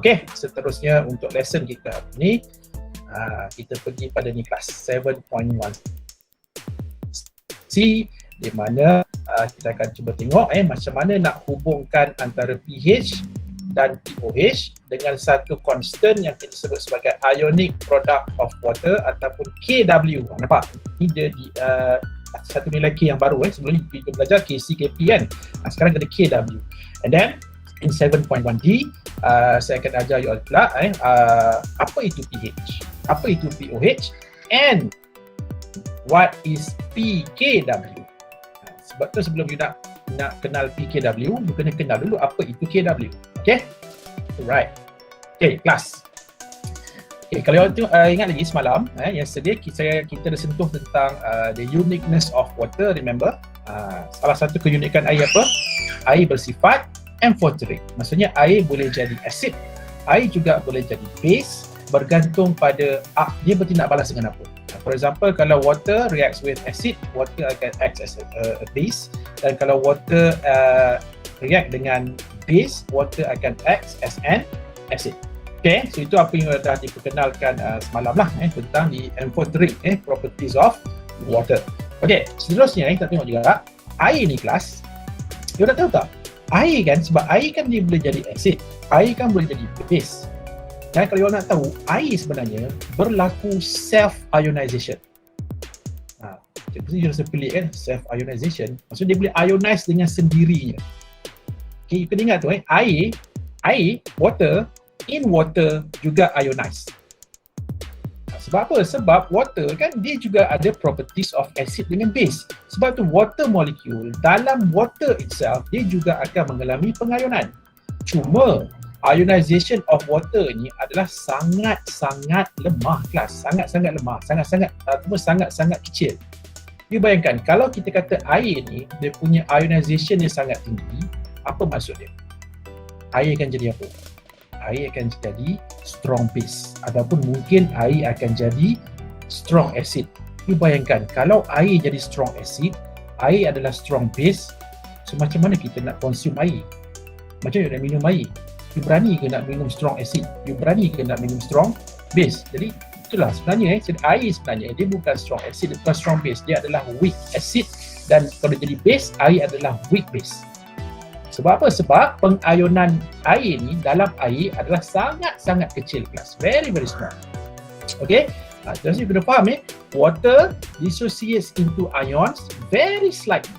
Okey, seterusnya untuk lesson kita ni, kita pergi pada ni kelas 7.1 C, di mana kita akan cuba tengok macam mana nak hubungkan antara pH dan pOH dengan satu constant yang kita sebut sebagai ionic product of water ataupun KW. Nampak? Ini dia satu nilai K yang baru. Sebelum ni kita belajar KC, KP kan. Sekarang ada KW. And then in 7.1D, saya akan ajar you all pula apa itu pH, apa itu pOH, and what is PKW. Sebab tu sebelum you nak kenal PKW, you kena kenal dulu apa itu KW. Okay? Alright. Okay, kelas. Okay, kalau you ingat lagi semalam, yesterday kita dah sentuh tentang the uniqueness of water, remember? Salah satu keunikan air apa? Air bersifat amphoteric. Maksudnya air boleh jadi acid, air juga boleh jadi base, bergantung pada dia bertindak balas dengan apa. For example, kalau water reacts with acid, water akan act as a base, dan kalau water react dengan base, water akan act as an acid. Okay, so itu apa yang dah diperkenalkan semalam lah tentang the amphoteric properties of water. Okay, seterusnya kita tengok juga air ni kelas. You dah tahu tak? Air kan, sebab air kan dia boleh jadi acid, air kan boleh jadi base. Dan kalau you nak tahu, air sebenarnya berlaku self-ionization. Mesti you rasa pelik kan, self-ionization. Maksudnya dia boleh ionize dengan sendirinya. Okay, you kena ingat tu air, water, in water juga ionize. Sebab apa? Sebab water kan dia juga ada properties of acid dengan base. Sebab tu water molecule dalam water itself dia juga akan mengalami pengionan. Cuma ionization of water ni adalah sangat-sangat lemah kelas. Sangat-sangat lemah, sangat-sangat kecil. You bayangkan kalau kita kata air ni dia punya ionization yang sangat tinggi, apa maksud dia? Air akan jadi apa? Air akan jadi strong base ataupun mungkin air akan jadi strong acid. You bayangkan kalau air jadi strong acid, air adalah strong base, so macam mana kita nak consume air? Macam mana nak minum air? You berani ke nak minum strong acid? You berani ke nak minum strong base? Jadi itulah sebenarnya air sebenarnya dia bukan strong acid, dia bukan strong base, dia adalah weak acid, dan kalau jadi base, air adalah weak base. Sebab apa? Sebab pengionan air ni dalam air adalah sangat-sangat kecil kelas. Very small. Okay? Terus you kena faham water dissociates into ions very slightly.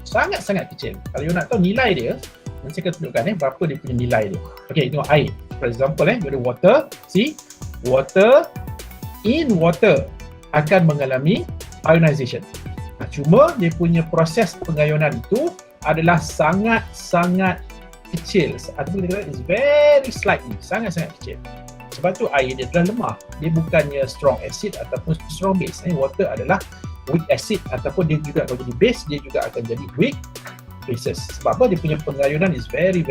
Sangat-sangat kecil. Kalau you nak tahu nilai dia, nanti saya akan tunjukkan berapa dia punya nilai dia. Okay, tengok air. For example, you ada water. See? Water in water akan mengalami ionization. Cuma dia punya proses pengionan itu adalah sangat-sangat kecil, ataupun kita kata is very slightly, sangat-sangat kecil. Sebab tu air dia adalah lemah, dia bukannya strong acid ataupun strong base. Water adalah weak acid ataupun dia juga kalau jadi base, dia juga akan jadi weak bases. Sebab apa? Dia punya pengayunan is very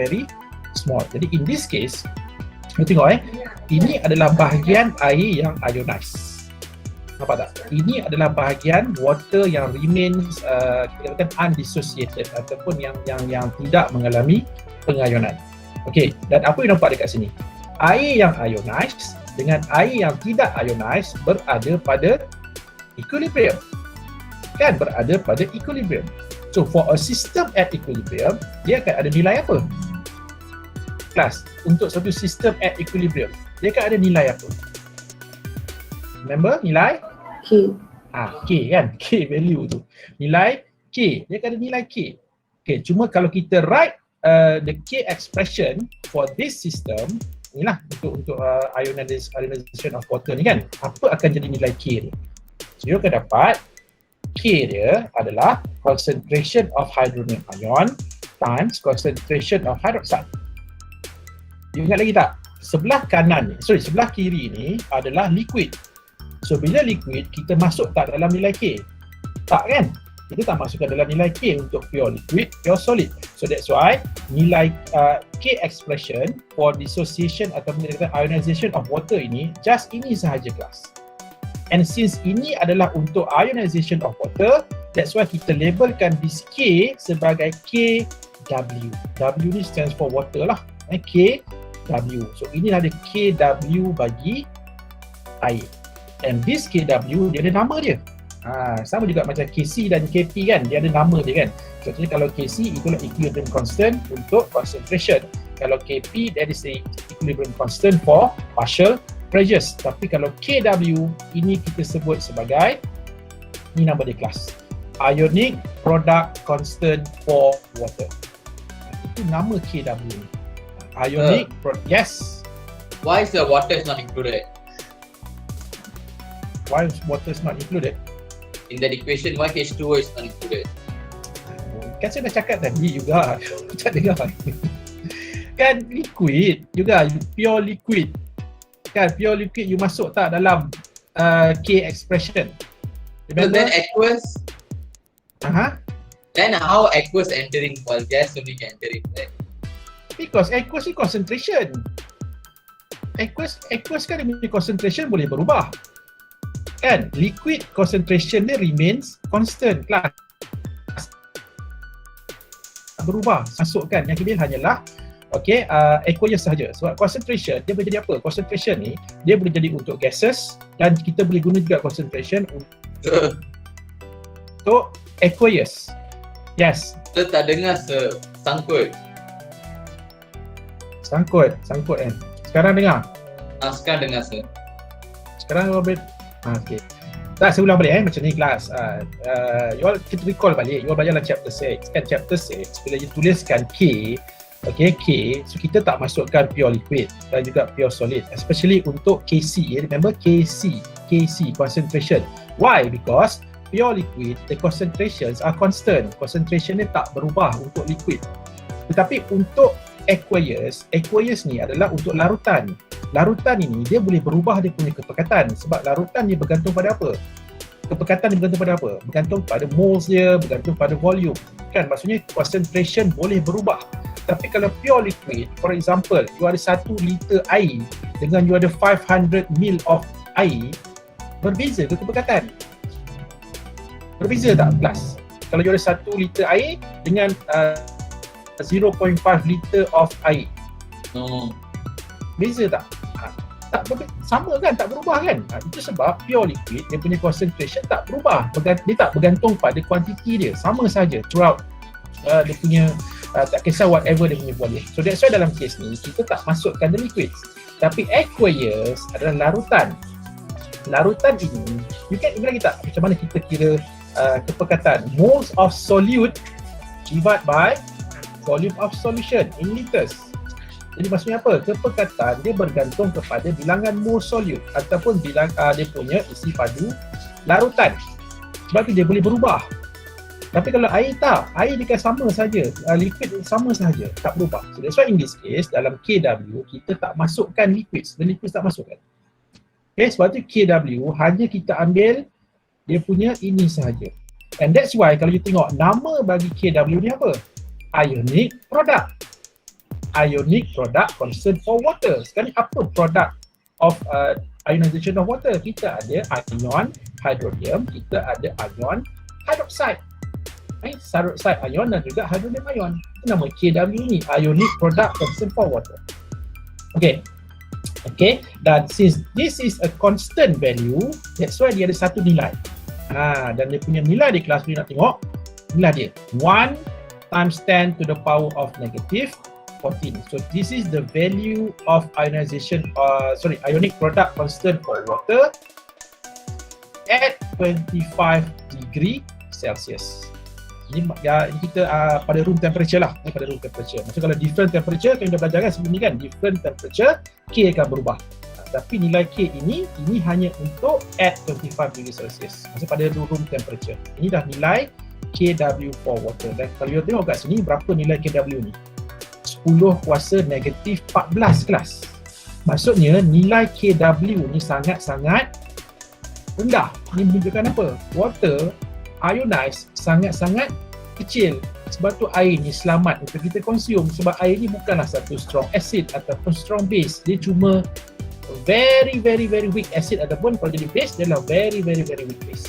small. Jadi in this case, kita tengok ini adalah bahagian air yang ionized. Nampak tak? Ini adalah bahagian water yang remains kita katakan undissociated ataupun yang tidak mengalami pengionan. Okey, dan apa yang nampak dekat sini? Air yang ionized dengan air yang tidak ionized berada pada equilibrium. Kan berada pada equilibrium. So for a system at equilibrium, dia akan ada nilai apa? Kelas, untuk satu sistem at equilibrium, dia akan ada nilai apa? Remember nilai? K. K kan? K value tu. Nilai K. Dia akan ada nilai K. Okay, cuma kalau kita write the K expression for this system, inilah untuk ionization of water ni kan, apa akan jadi nilai K ni? So you akan dapat K dia adalah concentration of hydronium ion times concentration of hydroxide. You ingat lagi tak? Sebelah kiri ni adalah liquid. So bila liquid, kita masuk tak dalam nilai K? Tak kan? Kita tak masukkan dalam nilai K untuk pure liquid, pure solid. So that's why nilai K expression for dissociation atau ionization of water ini, just ini sahaja kelas. And since ini adalah untuk ionization of water, that's why kita labelkan this K sebagai KW. W ni stands for water lah. K W. So inilah dia KW bagi air. And this KW dia ada nama dia. Sama juga macam KC dan KP kan, dia ada nama dia kan. Contohnya kalau KC itulah equilibrium constant untuk concentration. Kalau KP that is the equilibrium constant for partial pressures. Tapi kalau KW ini kita sebut sebagai, ini nama dia kelas, ionic product constant for water. Itu nama KW ni. Ionic yes. Why is the water is not included? Why is water is not included? In that equation, why H2O is not included? Kan saya dah cakap tadi juga. Tak dengar. Kan liquid juga, pure liquid. Kan pure liquid you masuk tak dalam K expression. So then aqueous, then how aqueous entering while gas only can enter it, right? Because aqueous ni concentration. Aqueous kan dia punya concentration boleh berubah. Kan liquid concentration dia remains constant, kelas berubah. Masukkan yang ideal hanyalah aqueous sahaja. Sebab concentration dia boleh jadi apa? Concentration ni dia boleh jadi untuk gases dan kita boleh guna juga concentration untuk aqueous. Yes. Kita tak dengar sangkut kan. Sekarang dengar. Sekarang dengar sir. Sekarang Robert. Okay. Tak, saya ulang balik macam ni kelas. You all kita recall balik, you all belajar dalam chapter 6. Kan chapter 6 bila you tuliskan K, K, so kita tak masukkan pure liquid dan juga pure solid, especially untuk KC. Remember KC concentration. Why? Because pure liquid the concentrations are constant. Concentration ni tak berubah untuk liquid. Tetapi untuk aqueous ni adalah untuk larutan. Larutan ini dia boleh berubah dia punya kepekatan sebab larutan ni bergantung pada apa? Kepekatan dia bergantung pada apa? Bergantung pada moles dia, bergantung pada volume. Kan maksudnya concentration boleh berubah. Tapi kalau pure liquid, for example, you ada 1 liter air dengan you ada 500 ml of air, berbeza ke kepekatan? Berbeza tak kelas? Kalau you ada 1 liter air dengan 0.5 liter of air. Beza tak? Tak sama kan, tak berubah kan. Itu sebab pure liquid dia punya concentration tak berubah. Dia tak bergantung pada kuantiti dia. Sama saja throughout dia punya tak kisah whatever dia punya volume. So that's why dalam kes ni kita tak masukkan the liquids. Tapi aqueous adalah larutan. Larutan ini you can lagi tak macam mana kita kira kepekatan moles of solute divided by volume of solution in liters. Jadi maksudnya apa? Kepekatan dia bergantung kepada bilangan mole solute ataupun dia punya isi padu larutan. Sebab tu dia boleh berubah. Tapi kalau air tak, air dia kan sama saja, liquid sama saja, tak berubah. So that's why in this case dalam KW kita tak masukkan liquids, the liquids tak masukkan. Okay, sebab tu KW hanya kita ambil dia punya ini sahaja. And that's why kalau you tengok nama bagi KW ni apa? Ionic product. Ionic product constant for water. Sekarang apa product of ionization of water? Kita ada ion hydronium, kita ada ion hydroxide. Hydroxide ion dan juga hydronium ion. Itu nama KW ni, ionic product constant for water. Okay. Dan since this is a constant value, that's why dia ada satu nilai. Dan dia punya nilai di kelas ni nak tengok nilai dia 1 times 10 to the power of negative 14. So this is the value of ionization, ionic product constant for water at 25 degree Celsius. Ini kita pada room temperature lah. Pada room temperature. Macam kalau different temperature, kita dah belajar kan sebelum ni kan, different temperature K akan berubah. Tapi nilai K ini hanya untuk at 25 degree Celsius. Maksudnya pada room temperature. Ini dah nilai KW for water. Dan kalau you tengok kat sini berapa nilai KW ni? 10 kuasa negatif 14 kelas. Maksudnya nilai KW ni sangat-sangat rendah. Ini menunjukkan apa? Water ionized sangat-sangat kecil. Sebab tu air ni selamat untuk kita konsum. Sebab air ni bukanlah satu strong acid ataupun strong base. Dia cuma very weak acid ataupun kalau jadi base dia adalah very weak base.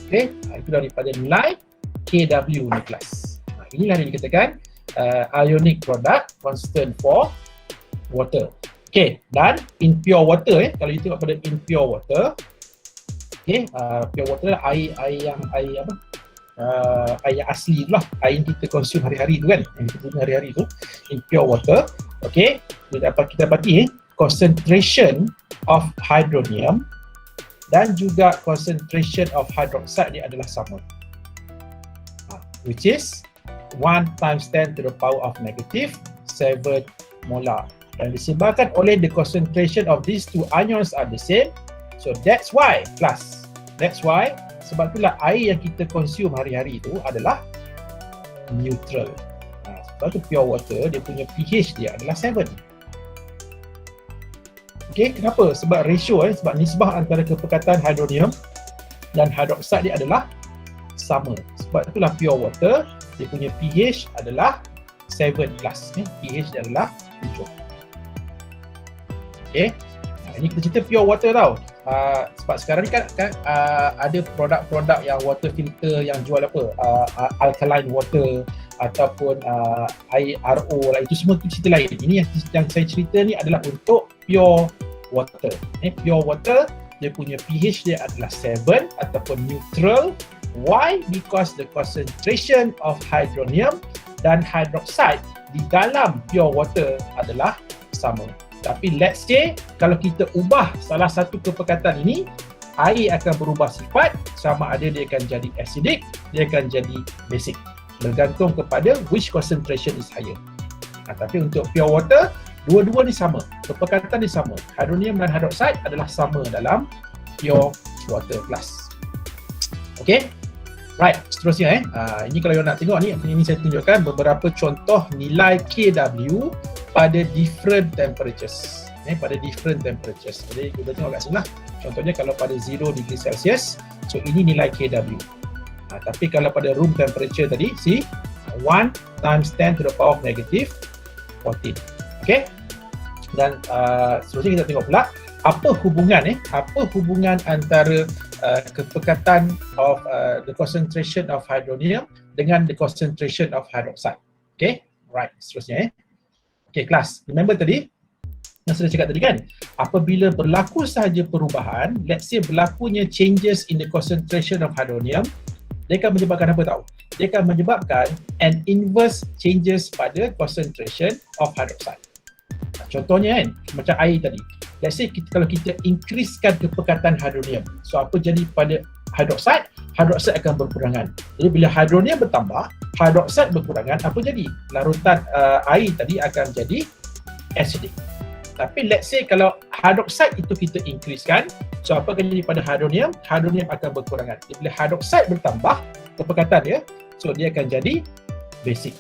Okay, itu daripada nilai KW ni kelas. Inilah yang dikatakan ionic product constant for water. Okay, dan in pure water kalau you tengok pada in pure water, okay, pure water lah air yang asli tu lah, air yang kita consume hari-hari tu kan, yang kita guna hari-hari tu, in pure water. Okay, kita dapati concentration of hydronium dan juga concentration of hydroxide dia adalah sama, which is 1 times 10 to the power of negative 7 molar, dan disebabkan oleh the concentration of these two ions are the same. So that's why sebab itulah air yang kita consume hari-hari itu adalah neutral. Sebab tu pure water dia punya pH dia adalah 7. Okay, kenapa? Sebab ratio sebab nisbah antara kepekatan hydronium dan hydroxide dia adalah sama. Sebab itulah pure water dia punya pH adalah 7 plus. pH dia adalah 7. Okay, ini kita cerita pure water tau. Sebab sekarang ni kan ada produk-produk yang water filter yang jual apa, alkaline water ataupun air RO lah, itu semua cerita lain. Ini yang saya cerita ni adalah untuk pure water. Pure water dia punya pH dia adalah 7 ataupun neutral. Why? Because the concentration of hydronium dan hydroxide di dalam pure water adalah sama. Tapi let's say kalau kita ubah salah satu kepekatan ini, air akan berubah sifat, sama ada dia akan jadi acidic, dia akan jadi basic, bergantung kepada which concentration is higher. Tapi untuk pure water, dua-dua ni sama, kepekatan ni sama. Hydronium dan hydroxide adalah sama dalam pure water class. Okay, right, seterusnya ini kalau you nak tengok ni, ini saya tunjukkan beberapa contoh nilai KW pada different temperatures. Pada different temperatures. Jadi kita tengok kat sini lah. Contohnya kalau pada 0 degree Celsius, so ini nilai KW. Tapi kalau pada room temperature tadi, see, 1 times 10 to the power of negative 14. Okay? Dan seterusnya kita tengok pula apa hubungan antara kepekatan of the concentration of hydronium dengan the concentration of hydroxide. Okay? Right, seterusnya Okay, kelas. Remember tadi yang saya cakap tadi kan, apabila berlaku sahaja perubahan, let's say berlakunya changes in the concentration of hydronium, dia akan menyebabkan apa tahu? Dia akan menyebabkan an inverse changes pada concentration of hydroxide. Contohnya kan, macam air tadi. Let's say kalau kita increasekan kepekatan hydronium, so apa jadi pada hydroxide? Hydroxide akan berkurangan. Jadi bila hydronium bertambah, hydroxide berkurangan, apa jadi? Larutan air tadi akan jadi acidic. Tapi let's say kalau hydroxide itu kita increasekan, so apa akan jadi pada hydronium? Hydronium akan berkurangan. Jadi bila hydroxide bertambah kepekatan dia, so dia akan jadi basic.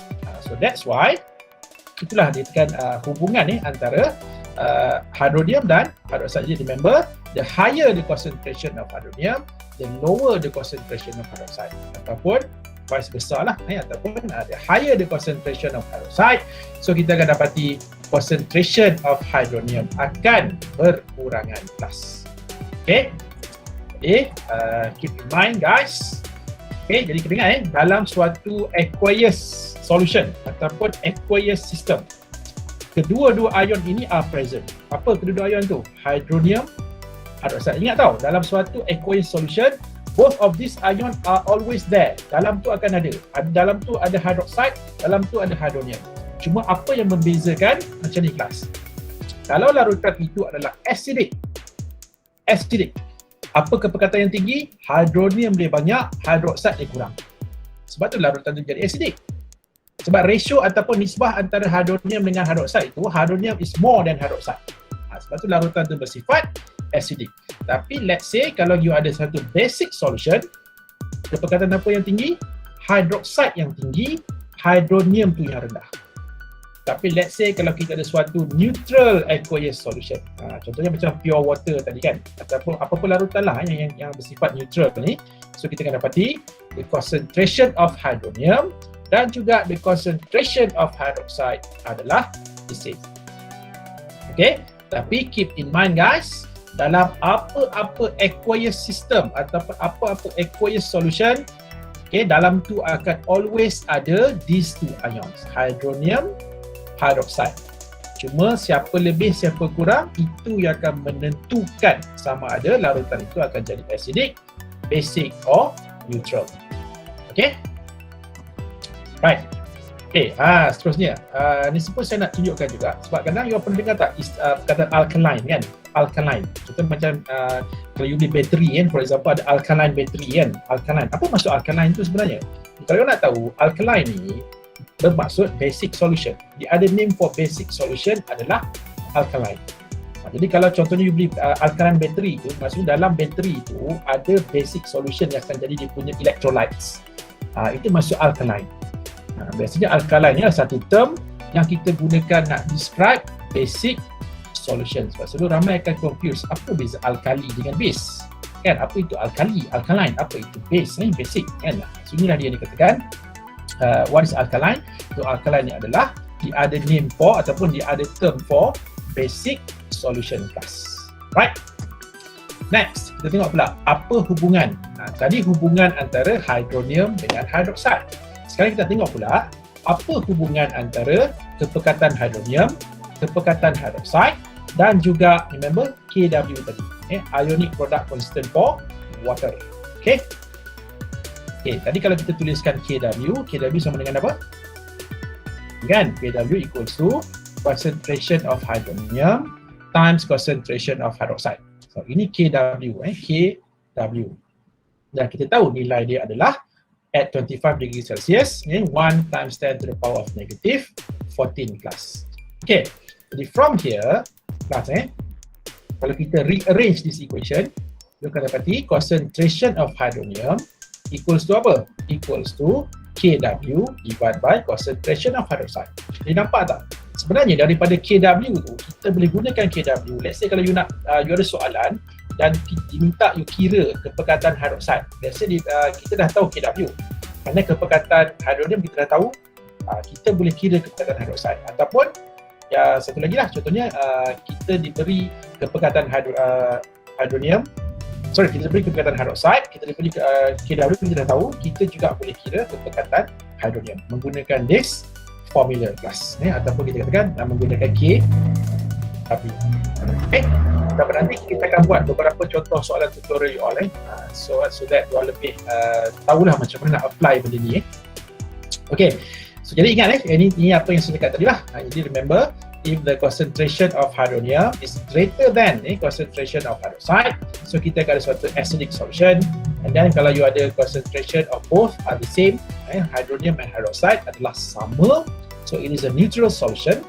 So that's why itulah dia tekan hubungan antara hydronium dan hydroxide. Jadi remember, the higher the concentration of hydronium, the lower the concentration of hydroxide, ataupun vice versa lah, ataupun the higher the concentration of hydroxide, so kita akan dapati concentration of hydronium akan berkurangan plus. Okay, keep in mind guys. Okay, jadi kita ingat dalam suatu aqueous solution ataupun aqueous system, kedua-dua ion ini are present. Apa kedua-dua ion tu? Hydronium, hydroxide. Ingat tau, dalam suatu aqueous solution, both of these ion are always there. Dalam tu akan ada. Dalam tu ada hydroxide, dalam tu ada hydronium. Cuma apa yang membezakan macam ni kelas. Kalau larutan itu adalah acidic, apa kepekatan yang tinggi? Hydronium dia banyak, hydroxide dia kurang. Sebab tu larutan tu jadi acidic. Sebab ratio ataupun nisbah antara hydronium dengan hydroxide itu, hydronium is more than hydroxide. Sebab tu larutan tu bersifat acidic. Tapi let's say kalau you ada satu basic solution, kepekatan apa yang tinggi? Hydroxide yang tinggi, hydronium tu yang rendah. Tapi let's say kalau kita ada suatu neutral aqueous solution, contohnya macam pure water tadi kan, ataupun apa-apa larutan lah yang bersifat neutral ni, so kita akan dapati the concentration of hydronium dan juga the concentration of hydroxide adalah the same. Okay, tapi keep in mind guys, dalam apa-apa aqueous system ataupun apa-apa aqueous solution, okay, dalam tu akan always ada these two ions, hydronium, hydroxide. Cuma siapa lebih, siapa kurang, itu yang akan menentukan sama ada larutan itu akan jadi acidic, basic or neutral. Okay? Right. Okay, seterusnya. Ni pun saya nak tunjukkan juga. Sebab kadang you pernah dengar tak perkataan alkaline kan? Alkaline. Contoh macam kalau you beli bateri kan, for example ada alkaline battery kan? Alkaline. Apa maksud alkaline tu sebenarnya? Kalau you nak tahu, alkaline ni bermaksud basic solution. The other name for basic solution adalah alkaline. Jadi kalau contohnya you beli alkaline battery tu, maksudnya dalam bateri tu ada basic solution yang akan jadi dia punya electrolytes. Itu maksud alkaline. Biasanya alkaline ni adalah satu term yang kita gunakan nak describe basic solution. Sebab selalu ramai akan confuse apa beza alkali dengan base. Kan, apa itu alkali, alkaline, apa itu base, basic kan. So inilah dia dikatakan what is alkaline. So alkaline ni adalah the other name for ataupun the other term for basic solution class. Right? Next, kita tengok pula apa hubungan. Tadi hubungan antara hydronium dengan hydroxide. Sekarang kita tengok pula apa hubungan antara kepekatan hydronium, kepekatan hydroxide dan juga remember KW tadi, ionic product constant for water. Okay, tadi kalau kita tuliskan KW sama dengan apa? Kan, KW equals to concentration of hydronium times concentration of hydroxide. So ini KW, KW. Dan kita tahu nilai dia adalah at 25 degrees Celsius, 1 times 10 to the power of negative 14 plus. Okay, jadi from here, plus kalau kita rearrange this equation, you akan dapati concentration of hydronium equals to apa? Equals to KW divided by concentration of hydroxide. Jadi nampak tak? Sebenarnya daripada KW tu, kita boleh gunakan KW. Let's say kalau you nak, you ada soalan dan diminta you kira kepekatan hydroxide. Let's say kita dah tahu KW. Kerana kepekatan hydronium kita dah tahu, kita boleh kira kepekatan hydroxide. Ataupun, ya satu lagi lah, contohnya kita diberi kepekatan hydronium, kita diberi kepekatan hydroxide, kita diberi KW kita dah tahu, kita juga boleh kira kepekatan hydronium menggunakan this formula class, ataupun kita katakan menggunakan KW. Dan nanti kita akan buat beberapa contoh soalan tutorial you all so that you all lebih tahulah macam mana nak apply benda ni. Okay, so jadi ingat ini apa yang saya cakap tadi lah. Jadi remember, if the concentration of hydronium is greater than concentration of hydroxide, so kita akan ada suatu acidic solution. And then kalau you ada concentration of both are the same, hydronium and hydroxide adalah sama, so it is a neutral solution.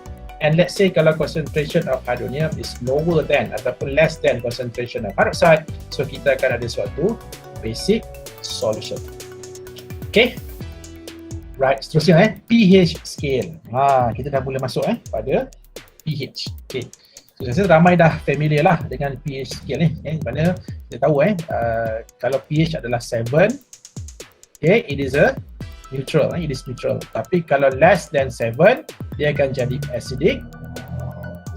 And let's say kalau concentration of hydronium is lower than ataupun less than concentration of hydroxide, so kita akan ada suatu basic solution. Okay, right, seterusnya pH scale. Kita dah mula masuk pada pH. Okay, so saya rasa ramai dah familiar lah dengan pH scale ni, mana kita tahu kalau pH adalah 7, okay, it is a neutral, it is neutral. Tapi kalau less than 7, dia akan jadi acidic.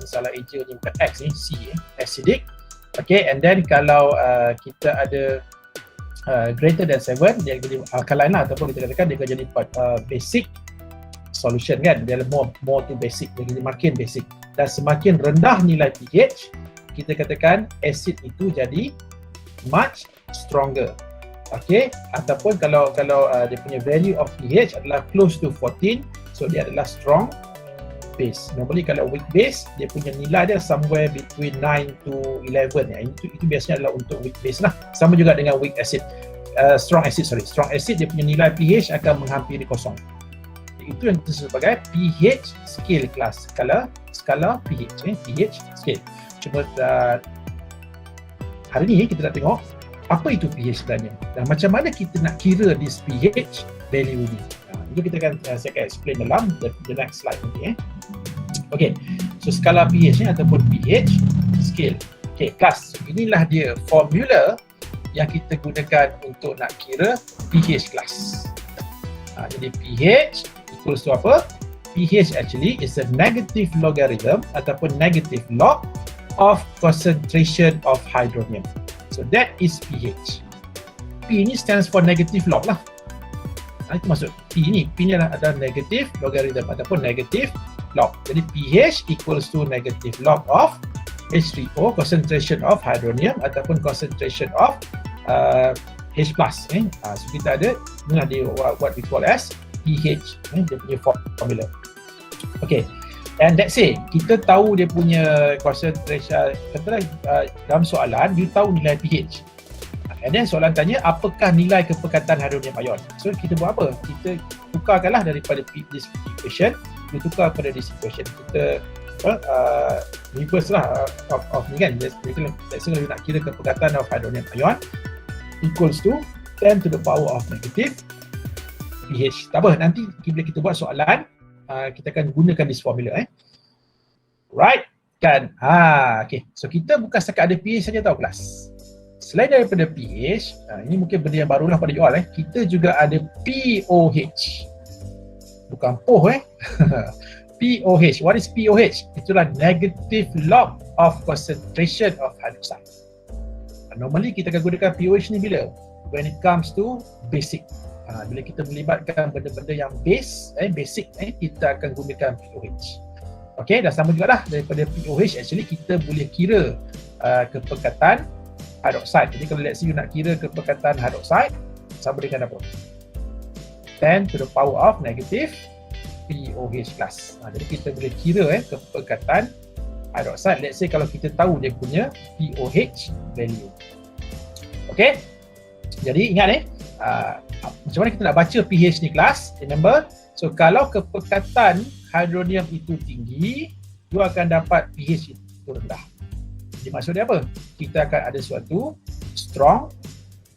Salah eja ni bukan X ni, C, acidic. Okay, and then kalau kita ada greater than 7, dia jadi alkaline lah, ataupun kita katakan dia akan jadi basic solution kan. Dia more to basic, dia jadi makin basic. Dan semakin rendah nilai pH, kita katakan acid itu jadi much stronger. Okay, ataupun kalau dia punya value of pH adalah close to 14, so dia adalah strong base. Normally kalau weak base, dia punya nilai dia somewhere between 9 to 11 itu biasanya adalah untuk weak base lah. Sama juga dengan weak acid, strong acid dia punya nilai pH akan menghampiri kosong. Itu yang disebut sebagai pH scale class, skala pH, pH scale. Cuma hari ni kita nak tengok apa itu pH sebenarnya dan macam mana kita nak kira this pH value ni. Itu kita akan saya akan explain dalam the next slide nanti. Okay, so skala pH ni ataupun pH scale. Okay, class. So, inilah dia formula yang kita gunakan untuk nak kira pH class. Jadi pH equals to apa? pH actually is a negative logarithm ataupun negative log of concentration of hydronium. So that is pH. P ni stands for negative log lah. Itu maksud P ni adalah negative logarithm ataupun negative log. Jadi pH equals to negative log of H3O, concentration of hydronium ataupun concentration of H+. So kita ada what we call as pH, dia punya formula. Okay, and let's say kita tahu dia punya concentration, katalah dalam soalan you tahu nilai pH, and then soalan tanya apakah nilai kepekatan hydronium ion. So kita buat apa? Kita tukarkanlah daripada this equation, kita tukar pada this equation, kita reverse lah of ni kan. Let's say kalau nak kira kepekatan of hydronium ion equals to 10 to the power of negative pH. Tak apa, nanti bila kita buat soalan kita akan gunakan this formula right kan. Okay, so kita bukan setakat ada pH saja tau kelas. Selain daripada pH, ini mungkin benda yang barulah pada you all, kita juga ada POH, bukan POH POH. What is POH? Itulah negative log of concentration of hydroxide. Normally kita akan gunakan POH ni bila? When it comes to basic. Bila kita melibatkan benda-benda yang basic, kita akan gunakan POH. Okay, dah sama juga dah. Daripada POH actually kita boleh kira kepekatan hydroxide. Jadi kalau let's say you nak kira kepekatan hydroxide, sama dengan apa? 10 to the power of negative POH plus. Jadi kita boleh kira kepekatan hydroxide. Let's say kalau kita tahu dia punya POH value. Okay, jadi ingat macam mana kita nak baca pH ni kelas? Remember, so kalau kepekatan hydronium itu tinggi, you akan dapat pH itu rendah. Jadi maksudnya apa? Kita akan ada suatu strong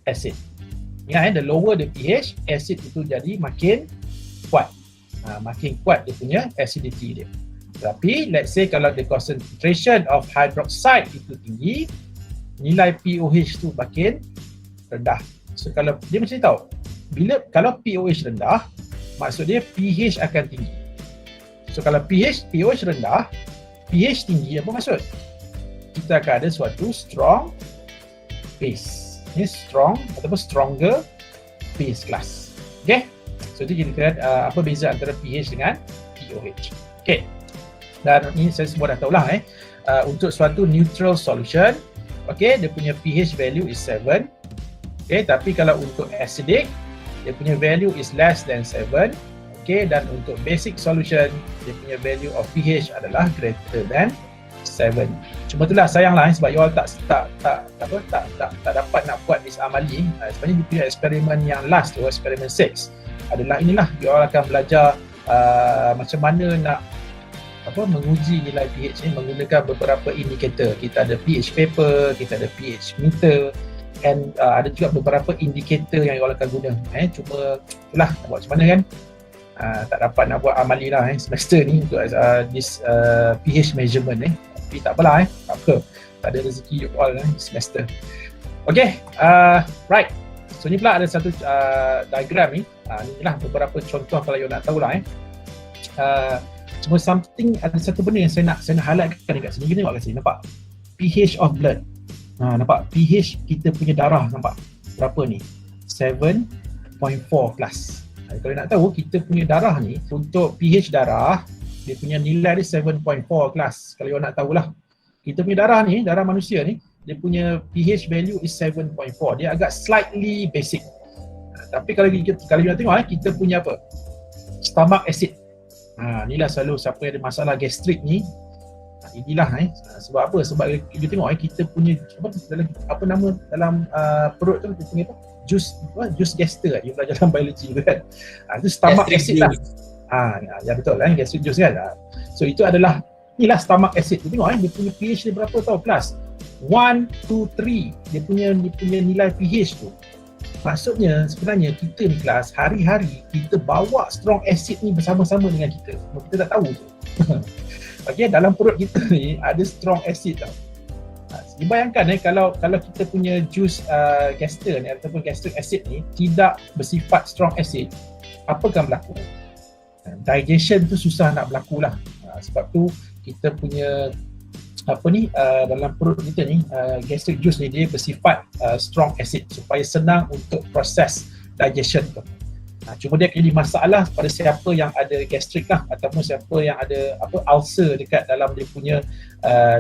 acid. Ingat the lower the pH, acid itu jadi makin kuat. Makin kuat dia punya acidity dia. Tapi let's say kalau the concentration of hydroxide itu tinggi, nilai POH tu makin rendah. So kalau dia macam ni tau, kalau POH rendah, maksud dia pH akan tinggi. So kalau POH rendah, pH tinggi, apa maksud? Kita akan ada suatu strong base. Ini strong ataupun stronger base class. Okay, so itu kita lihat apa beza antara pH dengan POH. Okay, dan ini saya semua dah tahulah untuk suatu neutral solution, okay, dia punya pH value is 7. Okay, tapi kalau untuk acidic, dia punya value is less than 7. Okay, dan untuk basic solution, dia punya value of pH adalah greater than 7. Cuma itulah sayanglah sebab you all tak dapat nak buat this amali. Sebenarnya dia punya eksperimen yang last tu, eksperimen 6 adalah inilah, you all akan belajar macam mana nak menguji nilai pH ni menggunakan beberapa indikator. Kita ada pH paper, kita ada pH meter, and ada juga beberapa indikator yang you all akan guna. Cuma itulah nak buat macam mana kan. Tak dapat nak buat amali lah semester ni untuk this pH measurement tapi tak apalah tak apa, tak ada rezeki you all semester. Okay, right, so ni pula ada satu diagram ni. Inilah beberapa contoh kalau you nak tahu lah cuma ada satu benda yang saya nak highlightkan dekat sini. Kita tengok kat sini, nampak pH of blood. Nampak pH kita punya darah, nampak berapa ni? 7.4 plus. Kalau nak tahu kita punya darah ni, untuk pH darah dia punya nilai dia 7.4 kelas. Kalau you nak tahulah, kita punya darah ni, darah manusia ni, dia punya pH value is 7.4. Dia agak slightly basic. Tapi kalau you nak tengok kita punya apa? Stomach acid. Inilah selalu siapa yang ada masalah gastrik ni, inilah sebab apa? Sebab you tengok kita punya apa nama dalam perut tu, dia punya apa? Juice gaster, you belajar dalam biologi tu kan. Itu stomach acid lah. Ya betul gastric juice kan. So itu adalah inilah stomach acid. You tengok dia punya pH dia berapa tau kelas? 1, 2, 3. Dia punya nilai pH tu. Maksudnya sebenarnya kita ni kelas, hari-hari kita bawa strong acid ni bersama-sama dengan kita. Kita tak tahu tu. Okay, dalam perut kita ni ada strong acid tau. Dibayangkan kalau kita punya juice gaster ni ataupun gastric acid ni tidak bersifat strong acid, apa akan berlaku? Digestion tu susah nak berlaku lah. Sebab tu kita punya dalam perut kita ni gastric juice ni dia bersifat strong acid supaya senang untuk proses digestion tu. Cuma dia akan jadi masalah pada siapa yang ada gastrik lah, ataupun siapa yang ada ulcer dekat dalam dia punya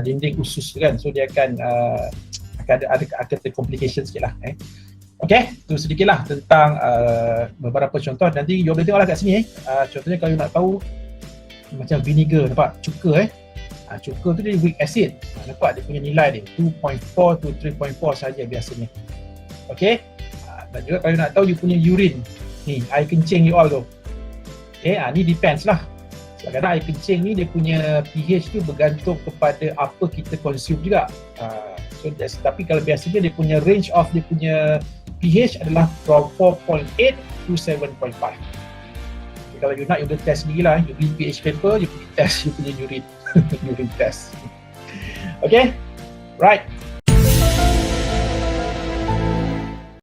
dinding usus kan. So dia akan ada complication sikit lah. Okay, tu sedikit lah tentang beberapa contoh. Nanti you boleh tengok lah kat sini. Contohnya kalau you nak tahu macam vinegar, nampak cuka cuka tu dia weak acid. Nampak dia punya nilai dia 2.4 to 3.4 saja biasanya. Okay, dan juga kalau you nak tahu you punya urine ni, air kencing you all tu. Okay, ni depends lah. Kadang-kadang air kencing ni dia punya pH tu bergantung kepada apa kita consume juga. Tapi kalau biasanya dia punya range of dia punya pH adalah from 4.8 to 7.5. Kalau you nak, you boleh test sendiri lah. You beli pH paper, you boleh test you punya urine urine test. Okay, right.